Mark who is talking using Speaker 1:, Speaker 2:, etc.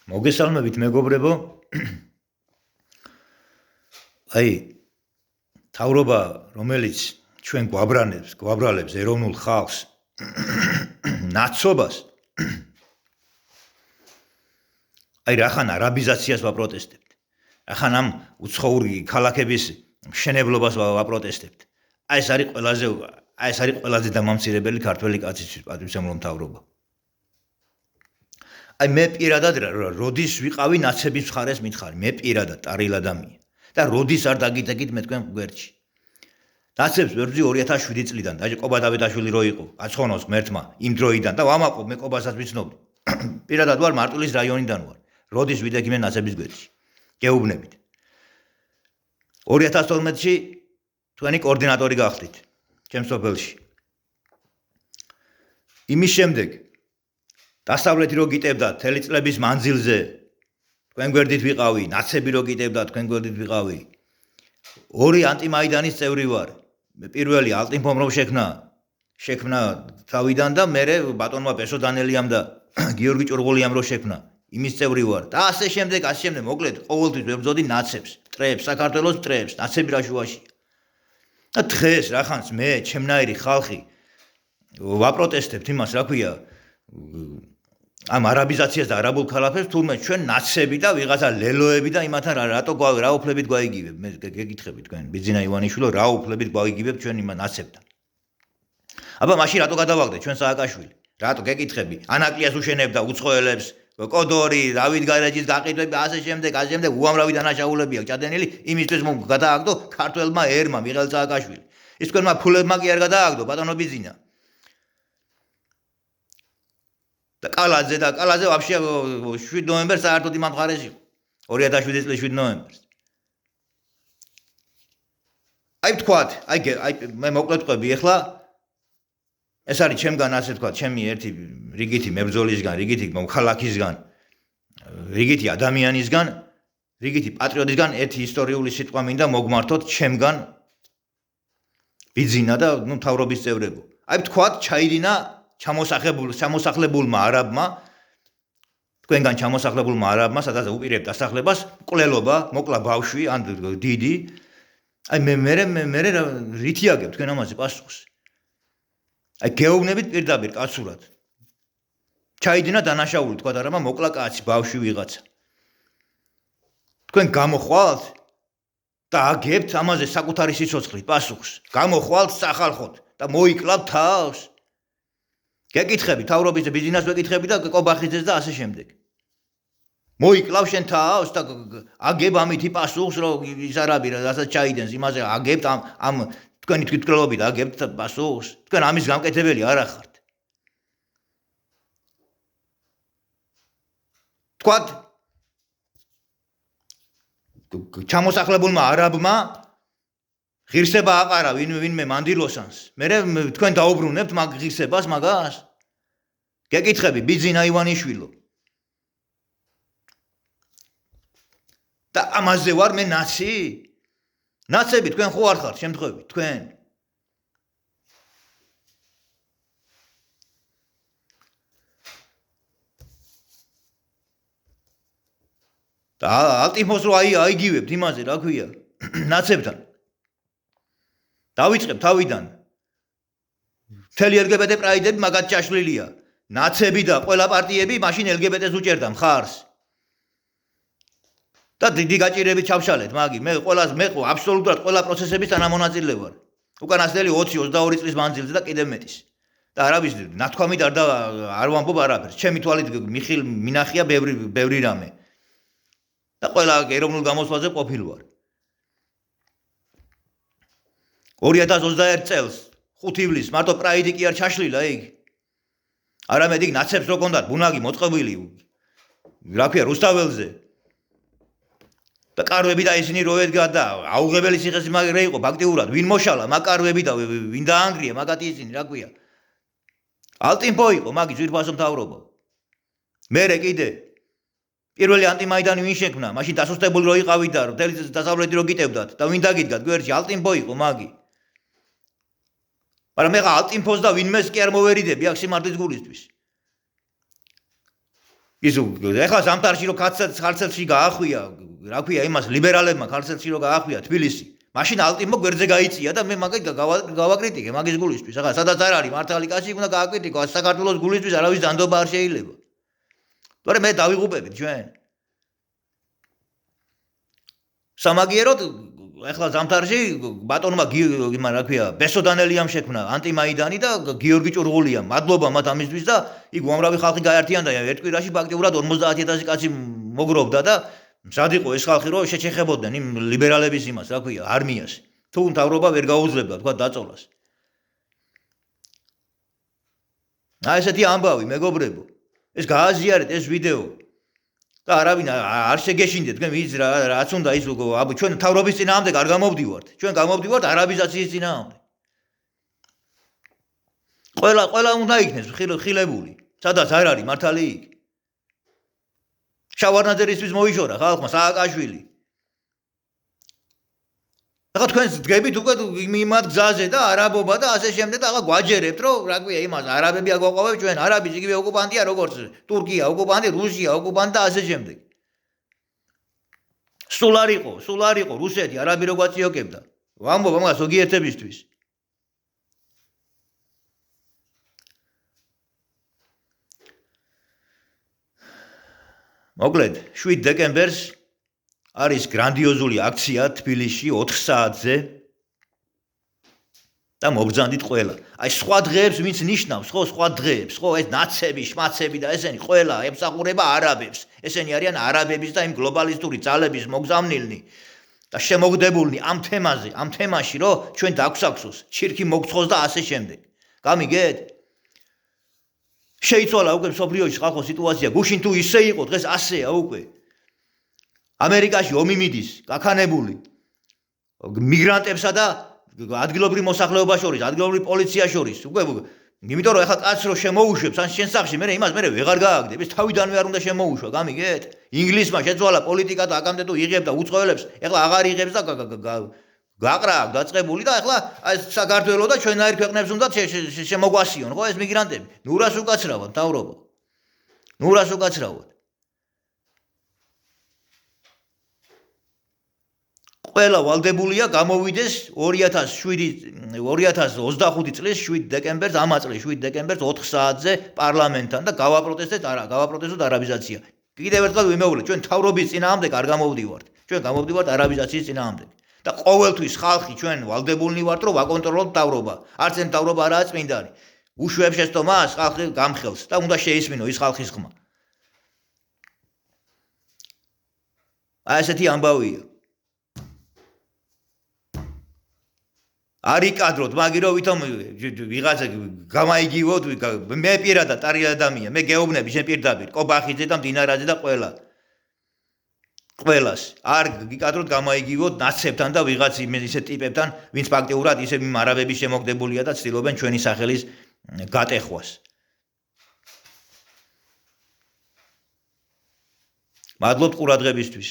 Speaker 1: მოგესალმებით მეგობრებო. აი თავრობა რომელიც ჩვენ გვაბრალებს ეროვნულ ხალხს ნაცობას აი რახან არაბიზაციას ვაპროტესტებთ. რახან ამ უცხოური ქალაქების მშენებლობას ვაპროტესტებთ. აი ეს არის ყველაზე დამამცირებელი ქართველი კაცის პატრიოტიზმური მთავრობა. აი მე პირადად როდის ვიყავი ნაცების მხარეს მითხარი, მე პირადად ტარიელ ადამიანი და როდის არ დაგიტეკით მე თქვენ გვერდში. ნაცებს ვერძი 2007 წლიდან, და ყობა დავითაშვილი რო იყო, აცხონოს ღმერთმა იმ დროიდან და ვამაყობ მე ყობასაც ვიცნობ. პირადად ვარ მარტვილის რაიონიდან ვარ. როდის ვიდექი მე ნაცების გვერდში. გეუბნებით. 2012-ში თქვენი კოორდინატორი გახდით ჩემს სოფელში. იმის შემდეგ დასავლეთი რო გიტებდა თელი წლების მანძილზე თქვენ გვერდით ვიყავი, ნაცები რო გიტებდა თქვენ გვერდით ვიყავი. ორი ანტიმაიდანის წევრი ვარ. პირველი ალტინფომ რო შექმნა თავიდან და მე ბატონმა პესო დანელიამ და გიორგი ჭურღულიამ რო შექმნა იმის წევრი ვარ. და ასე შემდეგ მოკლედ ყოველთვის ვებრძოდი ნაცებს, მტრებს, საქართველოს მტრებს, ნაცები რა შუაში. და დღეს რახანს მე ჩემნაირი ხალხი ვაპროტესტებთ იმას, რა ქვია, ამ არაბიზაციას და არაბულ ქალაფებს თურმე ჩვენ ნაცები და ვიღაცა ლელოები და იმათან რატო რა უფლებით გვაიგივებ? მე გეკითხები თქვენ ბიძინა ივანიშვილო, რა უფლებით გვაიგივებ ჩვენ იმ ნაცებთან? აბა მაშინ რატო გადავაგდეთ ჩვენ სააკაშვილი? რატო გეკითხები? ანაკლიას უშენებდა უცხოელებს, კოდორი, დავით გარეჯის გაყიდვები, ასე შემდეგ უამრავი დანაშაულები აქვს ჩადენილი, იმისთვის გადააგდო ქართველმა ერმა მიხეილ სააკაშვილი. ის თქვენმა ფულებმა კი არ გადააგდო ბატონო ბიძინა. და კალაძე ვაფშე 7 ნოემბერს საერთოდ იმ მხარეს იყო. 2007 წლის 7 ნოემბერს. აი თქვათ, მე მოკლედ ყვები ახლა ეს არის ჩემგან ასე თქვათ, ჩემი ერთი რიგითი მებრძოლისგან, რიგითი მოქალაქისგან, რიგითი ადამიანისგან, რიგითი პატრიოტისგან ერთი ისტორიული სიტყვა მინდა მოგმართოთ ჩემგან ბიძინა და მთავრობის წევრებო. აი თქვათ ჩაიდინა ჩამოსახლებულმა არაბმა, თქვენგან ჩამოსახლებულმა არაბმა, სადაც უპირებთ დასახლებას, მკვლელობა, მოკლა ბავშვი, ან დიდი. აი მე რითი აგებ თქვენ ამაზე პასუხს? აი გეუბნებით პირდაპირ კაცურად. ჩაიდინა დანაშაული, თქვათ არაბმა, მოკლა კაცი, ბავშვი ვიღაცა. თქვენ გამოხვალთ და აგებთ ამაზე საკუთარი სიცოცხლით პასუხს. გამოხვალთ სახალხოდ და მოიკლავთ თავს. გეკითხები თავრობის ბიზნესს ვეკითხები და კობახიძეს და ასე შემდეგ. მოიკლავ შენ თავს და აგებ ამითი პასუხს, რომ ის არაბი რასაც ჩაიდენს, იმაზე აგებთ ამ თქვენი თვითმკვლელობით აგებთ პასუხს. თქვენ ამის გამკეთებელი არ ახართ. თქვათ ჩამოსახლებულმა არაბმა ღირსება აყარა ვინმე მანდილოსანს. მე თქვენ დაუბრუნებთ მაგ ღირსებას მაგას? გეკითხები ბიძინა ივანიშვილო. და ამაზე ვარ მე ნაცი? ნაცები თქვენ ხო არ ხართ შემთხვევით თქვენ? და ალტიფოს რო აიგივებთ იმაზე რა ქვია ნაცებთან. დავიწყებ თავიდან. მთელი LGBT პრაიდები მაგათ ჩაშლილია. ნაცები და ყველა პარტიები მაშინ LGBT-ს უჭერდა მხარს. და დიდი გაჭირებით ჩავშალეთ მაგი. მე აბსოლუტურად ყველა პროცესების თანამონაწილე ვარ. უკანასკნელი 20-22 წლის მანძილზე და კიდევ მეტის. და არავის ნათქვამით არ ვამბობ არაფერს. ჩემი თვალით მინახია ბევრი რამე. და ყველა ეროვნულ გამოსვლაზე ყოფილ ვარ. 2021 წელს 5 ივლისს მარტო პრაიდი კი არ ჩაშლილა იქ. არამედ იქ ნაცებს რო კონდათ ბუნაგი მოწყობილი. რა ქვია რუსთაველზე. და კარვები და ისინი რო ედგა და აუღებელი ციხესიმაგრე იყო ფაქტიურად. ვინ მოშალა მაკარვები და ვინ დაანგრია მაგათი ისინი რა ქვია. ალტინფო იყო მაგი ძვირფასო მთავრობა. მერე კიდე პირველი ანტიმაიდანი ვინ შექმნა? მაშინ დასუსტებული რო იყავით და მთელი დასავლეთი რო გიტებდათ და ვინ დაგიდგათ გვერდში? ალტინფო იყო მაგი. მაგრამ მე ალტინფოს და ვინმეს კი არ მოვერიდები აქ სიმართლის გულისთვის. ის ეხლა ზამთარში რომ ქარცელში გაახვია, რა ქვია, იმას ლიბერალებმა ქარცელში რომ გაახვია თბილისი. მაშინ ალტიმო გვერდზე გაიწია და მე მაგით გავაკრიტიკე მაგის გულისთვის. ახლა სადაც არ არის მართალი კაცი უნდა გააკრიტიკო, საქართველოს გულისთვის არავის დანდობა არ შეიძლება. თორე მე დავიღუპებით ჩვენ. სამაგიეროდ ეხლა ზამთარში ბატონმა იმან რა ქვია, ბესოდანელიამ შექმნა ანტიმაიდანი და გიორგი ჭურღულიამ. მადლობა მათ ამისთვის და იქ უამრავი ხალხი გაერთიანდა. ერთ კვირაში ფაქტიურად 50000 კაცი მოგროვდა და მზად იყო ეს ხალხი რომ შეჩეხებოდნენ იმ ლიბერალების იმას, რა ქვია, არმიას. თუ მთავრობა ვერ გაუძლებდა, თქვა დაწოლას. აი ესეთი ამბავი, მეგობრებო. ეს გააზიარეთ ეს ვიდეო. და არავინ არ შეგეშინდეთ, თქვენ ვის რაც უნდა ის ჩვენ მთავრობის წინააღმდეგ არ გამოვდივართ. ჩვენ გამოვდივართ არაბიზაციის წინააღმდეგ. ყველა უნდა იქნეს ხილებული. სადაც არ არის მართალი იქ. შავარნაძერისთვის მოიშორა ხალხმა სააკაშვილი. ახლა თქვენ დგებით უკვე იმათ გზაზე და არაბობა და ასე შემდეგ და ახლა გვაჯერებთ რომ რა ქვია იმას არაბები აგვაყვავებ ჩვენ არაბიც იგივე ოკუპანტია როგორც თურქია ოკუპანტი, რუსია ოკუპანტი და ასე შემდეგ. სულ არ იყო რუსეთი არაბი რო გვაწიოკებდა. ვამბობ ამას ზოგიერთებისთვის. მოკლედ 7 დეკემბერს არის გრანდიოზული აქცია თბილისში 4 საათზე და მობრძანდით ყველა. აი სხვა დღეებს ვინც ნიშნავს, ხო, სხვა დღეებს, ხო, ეს ნაცები, შმაცები და ესენი ყველა ემსახურება არაბებს. ესენი არიან არაბების და იმ გლობალისტური ძალების მოგზავნილნი და შემოგდებულნი ამ თემაზე, ამ თემაში, რომ ჩვენ დაგვსაქსოს, ჩირქი მოგცხოს და ასე შემდეგ. გამიგეთ? შეიცვალა უკვე მსოფლიოში ხალხო სიტუაცია, გუშინ თუ ისე იყო, დღეს ასეა უკვე. ამერიკაში ომი მიდის, გაქანებული მიგრანტებსა და ადგილობრივ მოსახლეობას შორის, ადგილობრივ პოლიციას შორის. უკვე იმიტომ რომ ეხლა კაცს რო შემოუშვებს, ან შენ სახში, მე იმას მე ვეღარ გააგდებ, ეს თავიდანვე არ უნდა შემოუშვა, გამიგეთ? ინგლისმა შეცვალა პოლიტიკა და აკამდე თუ იღებდა უწყოელებს, ეხლა აღარ იღებს და გაყრა დაწყებული და ეხლა საქართველოს და ჩვენაირ ქვეყნებს უნდა შემოგვასიონ, ხო ეს მიგრანტები. ნურას უკაცრავად თავრობა. ნურას უკაცრავად. ყველა ვალდებულია გამოვიდეს 2025 წლის 7 დეკემბერს, ამ წლის 7 დეკემბერს 4 საათზე პარლამენტთან და გავაპროტესტოთ არაბიზაცია. კიდევ ერთხელ ვიმეორებ, ჩვენ თავრობის წინააღმდეგ არ გამოვდივართ. ჩვენ გამოვდივართ არაბიზაციის წინააღმდეგ. და ყოველთვის ხალხი ჩვენ ვალდებულნი ვართ, რომ ვაკონტროლოთ თავრობა. არც ეს თავრობა არაა წმინდანი. უშვებს შეცდო მას, ხალხი გამხელს და უნდა შეისმინო ის ხალხის ხმა. აი ესეთი ამბავია. არი კადროთ, მაგირო ვითომ ვიღაცა გამაიგივოთ, მე პირადად არი ადამიანი, მე გეუბნები შენ პირდაპირ, კობახიძე და მდინარაძე და ყველას. არ გიკადროთ გამაიგივოთ ნაცებთან და ვიღაც ისე ტიპებთან, ვინც ფაქტიურად ისე არაბების შემოგდებულია და ცდილობენ ჩვენი სახელის გატეხვას. მადლობთ ყურადღებისთვის.